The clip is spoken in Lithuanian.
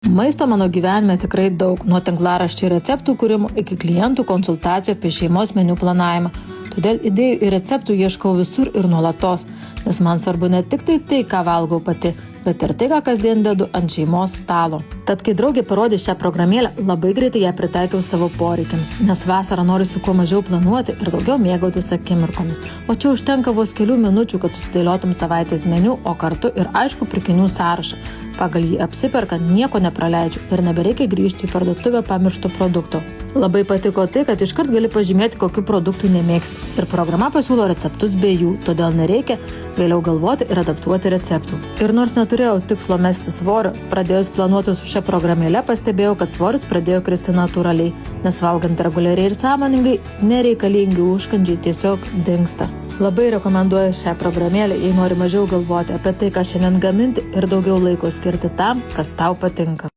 Maisto mano gyvenime tikrai daug, nuo tinklaraščių ir receptų kūrimo iki klientų konsultacijų apie šeimos meniu planavimą. Todėl idėjų ir receptų ieškau visur ir nuolatos, nes man svarbu ne tik tai, ką valgau pati, bet ir tai, ką kasdien dedu ant šeimos stalo. Tad, kai draugė parodė šią programėlę, labai greitai ją pritaikiau savo poreikiams, nes vasarą norisi kuo mažiau planuoti ir daugiau mėgautis akimirkomis. O čia užtenka vos kelių minučių, kad susidėliotum savaitės meniu, o kartu ir aišku pirkinių sąrašą. Pagal jį apsiperkant nieko nepraleidžiu ir nebereikia grįžti į parduotuvę pamirštų produktų. Labai patiko tai, kad iškart gali pažymėti, kokių produktų nemėgsti. Ir programa pasiūlo receptus be jų, todėl nereikia vėliau galvoti ir adaptuoti receptų. Ir nors neturėjau tikslo mesti svorio, pradėjus planuoti su šia programėle pastebėjau, kad svoris pradėjo kristi natūraliai, nes valgant reguliariai ir sąmoningai, nereikalingi užkandžiai tiesiog dingsta. Labai rekomenduoju šią programėlę, jei nori mažiau galvoti apie tai, ką šiandien gaminti ir daugiau laiko skirti tam, kas tau patinka.